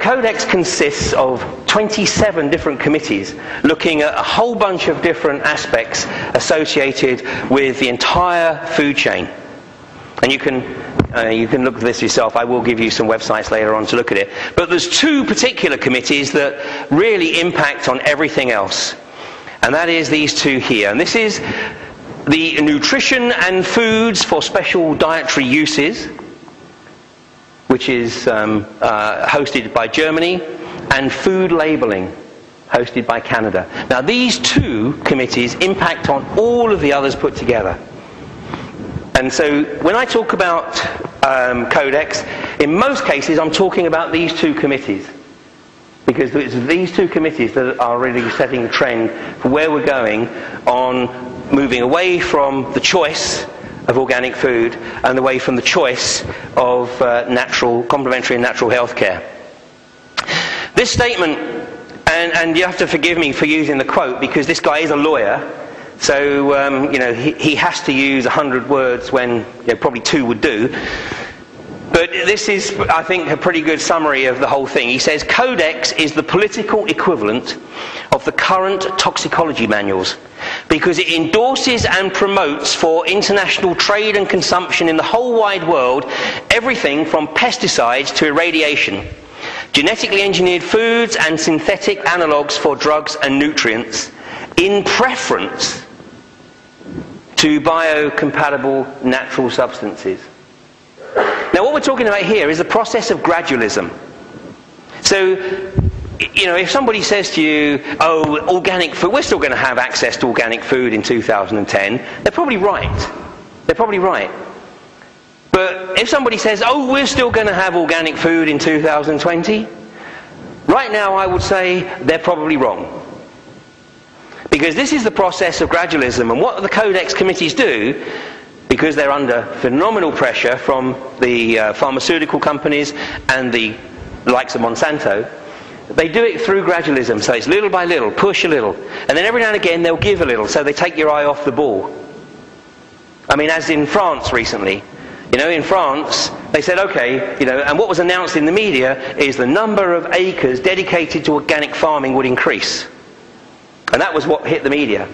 Codex consists of 27 different committees looking at a whole bunch of different aspects associated with the entire food chain. And you can look at this yourself. I will give you some websites later on to look at it. But there's two particular committees that really impact on everything else. And that is these two here. And this is the nutrition and foods for special dietary uses, which is hosted by Germany, and food labelling, hosted by Canada. Now these two committees impact on all of the others put together. And so when I talk about Codex, in most cases I'm talking about these two committees. Because it's these two committees that are really setting the trend for where we're going on moving away from the choice of organic food and away from the choice of complementary and natural health care. This statement, and you have to forgive me for using the quote because this guy is a lawyer, so he has to use 100 words when probably 2 would do. But this is, I think, a pretty good summary of the whole thing. He says, Codex is the political equivalent of the current toxicology manuals because it endorses and promotes for international trade and consumption in the whole wide world everything from pesticides to irradiation, genetically engineered foods and synthetic analogues for drugs and nutrients in preference to biocompatible natural substances. Now what we're talking about here is the process of gradualism. So, if somebody says to you, oh, organic food, we're still going to have access to organic food in 2010, they're probably right. They're probably right. But if somebody says, oh, we're still going to have organic food in 2020, right now I would say they're probably wrong. Because this is the process of gradualism, and what the Codex committees do, because they're under phenomenal pressure from the pharmaceutical companies and the likes of Monsanto, they do it through gradualism. So it's little by little, push a little. And then every now and again they'll give a little, so they take your eye off the ball. I mean, as in France recently. In France, they said, okay, and what was announced in the media is the number of acres dedicated to organic farming would increase. And that was what hit the media.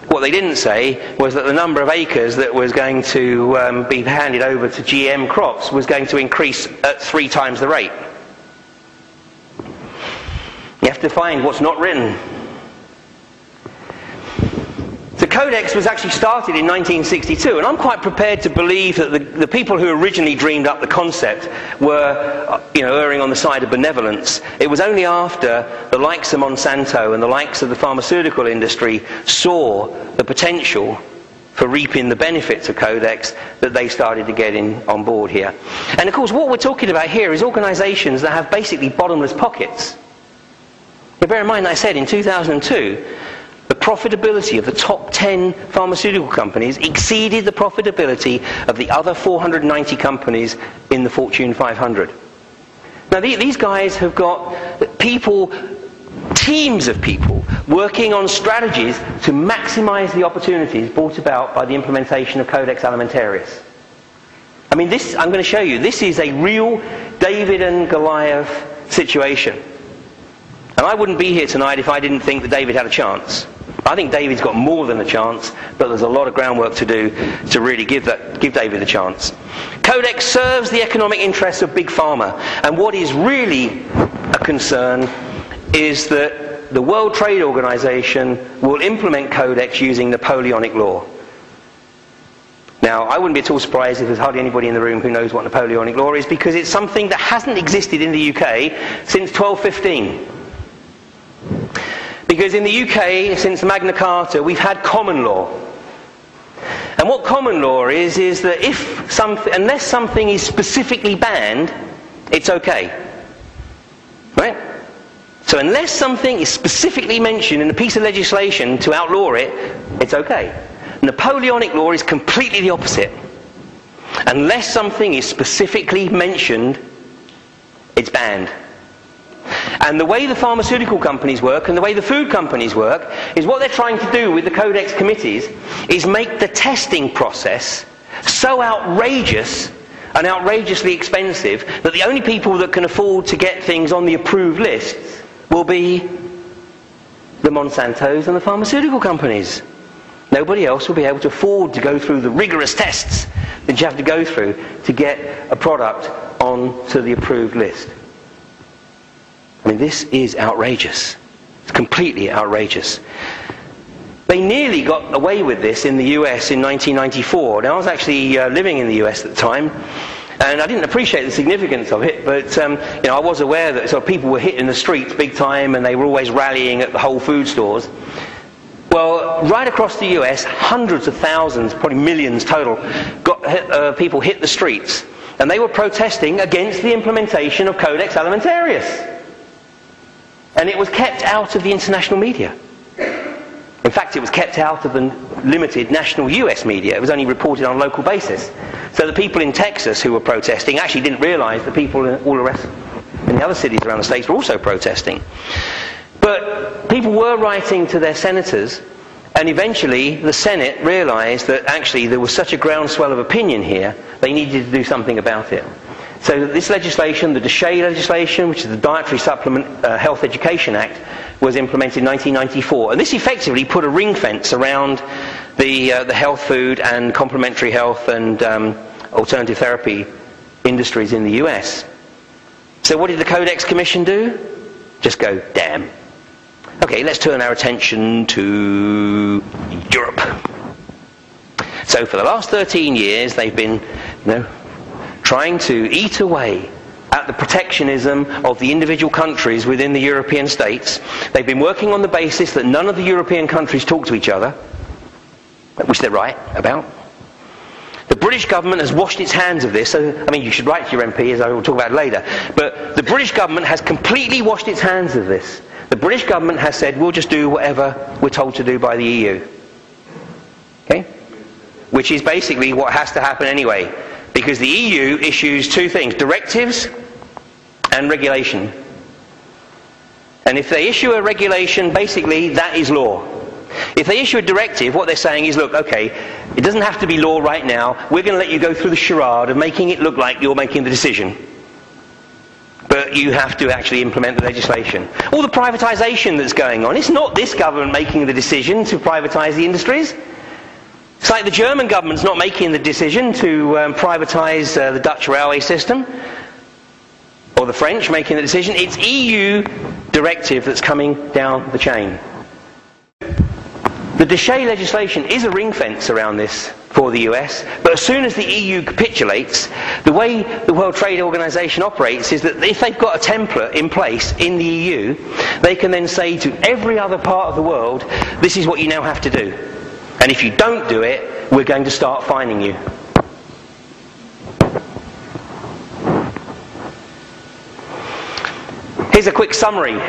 What they didn't say was that the number of acres that was going to be handed over to GM crops was going to increase at 3 times the rate. You have to find what's not written. The Codex was actually started in 1962, and I'm quite prepared to believe that the people who originally dreamed up the concept were, erring on the side of benevolence. It was only after the likes of Monsanto and the likes of the pharmaceutical industry saw the potential for reaping the benefits of Codex that they started to get on board here. And of course, what we're talking about here is organisations that have basically bottomless pockets. Now, bear in mind, I said in 2002, the profitability of the top 10 pharmaceutical companies exceeded the profitability of the other 490 companies in the Fortune 500. Now these guys have got people, teams of people, working on strategies to maximize the opportunities brought about by the implementation of Codex Alimentarius. I mean, I'm going to show you, this is a real David and Goliath situation. And I wouldn't be here tonight if I didn't think that David had a chance. I think David's got more than a chance, but there's a lot of groundwork to do to really give David a chance. Codex serves the economic interests of Big Pharma, and what is really a concern is that the World Trade Organization will implement Codex using Napoleonic law. Now, I wouldn't be at all surprised if there's hardly anybody in the room who knows what Napoleonic law is, because it's something that hasn't existed in the UK since 1215. Because in the UK, since Magna Carta, we've had common law. And what common law is that unless something is specifically banned, it's okay. Right? So unless something is specifically mentioned in a piece of legislation to outlaw it, it's okay. Napoleonic law is completely the opposite. Unless something is specifically mentioned, it's banned. And the way the pharmaceutical companies work and the way the food companies work is what they're trying to do with the Codex committees is make the testing process so outrageous and outrageously expensive that the only people that can afford to get things on the approved lists will be the Monsantos and the pharmaceutical companies. Nobody else will be able to afford to go through the rigorous tests that you have to go through to get a product onto the approved list. I mean, this is outrageous. It's completely outrageous. They nearly got away with this in the US in 1994. Now, I was actually living in the US at the time, and I didn't appreciate the significance of it, but I was aware that sort of people were hitting the streets big time, and they were always rallying at the Whole Food stores. Well, right across the US, hundreds of thousands, probably millions total, people hit the streets, and they were protesting against the implementation of Codex Alimentarius. And it was kept out of the international media. In fact, it was kept out of the limited national US media. It was only reported on a local basis. So the people in Texas who were protesting actually didn't realise the people in all the rest in the other cities around the States were also protesting. But people were writing to their senators, and eventually the Senate realised that actually there was such a groundswell of opinion here, they needed to do something about it. So this legislation, the DSHEA legislation, which is the Dietary Supplement Health Education Act, was implemented in 1994. And this effectively put a ring fence around the health food and complementary health and alternative therapy industries in the US. So what did the Codex Commission do? Just go, damn. Okay, let's turn our attention to Europe. So for the last 13 years, they've been, trying to eat away at the protectionism of the individual countries within the European states. They've been working on the basis that none of the European countries talk to each other, which they're right about. The British government has washed its hands of this. So, I mean, you should write to your MP, as I will talk about later. But the British government has completely washed its hands of this. The British government has said, we'll just do whatever we're told to do by the EU. Okay? Which is basically what has to happen anyway. Because the EU issues two things, directives and regulation. And if they issue a regulation, basically that is law. If they issue a directive, what they're saying is, look, okay, it doesn't have to be law right now. We're going to let you go through the charade of making it look like you're making the decision. But you have to actually implement the legislation. All the privatisation that's going on, it's not this government making the decision to privatise the industries. It's like the German government's not making the decision to privatise the Dutch railway system, or the French making the decision. It's EU directive that's coming down the chain. The DSHEA legislation is a ring fence around this for the US, but as soon as the EU capitulates, the way the World Trade Organization operates is that if they've got a template in place in the EU, they can then say to every other part of the world, this is what you now have to do. And if you don't do it, we're going to start fining you. Here's a quick summary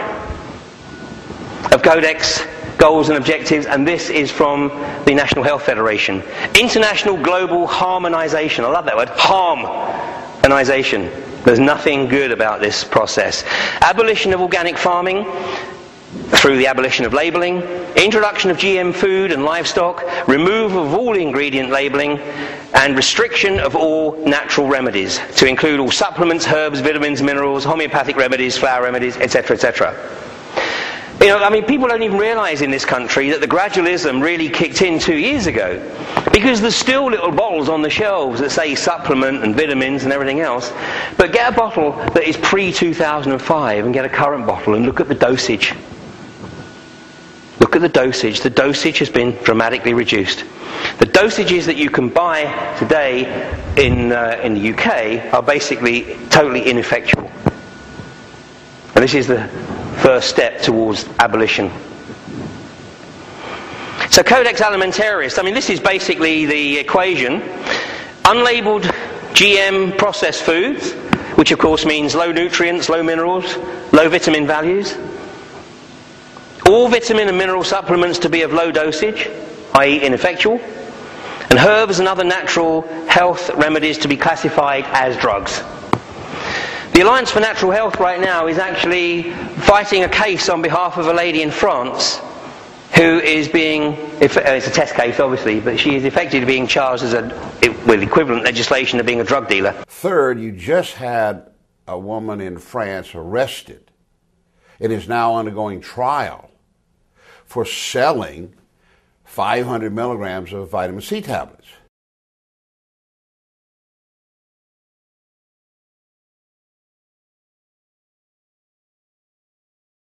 of Codex goals and objectives, and this is from the National Health Federation. International global harmonization. I love that word, harmonization. There's nothing good about this process. Abolition of organic farming through the abolition of labelling, introduction of GM food and livestock, removal of all ingredient labelling, and restriction of all natural remedies, to include all supplements, herbs, vitamins, minerals, homeopathic remedies, flower remedies, etc., etc. People don't even realise in this country that the gradualism really kicked in 2 years ago, because there's still little bottles on the shelves that say supplement and vitamins and everything else. But get a bottle that is pre-2005 and get a current bottle and look at the dosage. Look at the dosage. The dosage has been dramatically reduced. The dosages that you can buy today in the UK are basically totally ineffectual. And this is the first step towards abolition. So Codex Alimentarius, this is basically the equation. Unlabelled GM processed foods, which of course means low nutrients, low minerals, low vitamin values. All vitamin and mineral supplements to be of low dosage, i.e. ineffectual. And herbs and other natural health remedies to be classified as drugs. The Alliance for Natural Health right now is actually fighting a case on behalf of a lady in France who is being it's a test case, obviously, but she is effectively being charged as with equivalent legislation of being a drug dealer. Third, you just had a woman in France arrested. It is now undergoing trial for selling 500 milligrams of vitamin C tablets.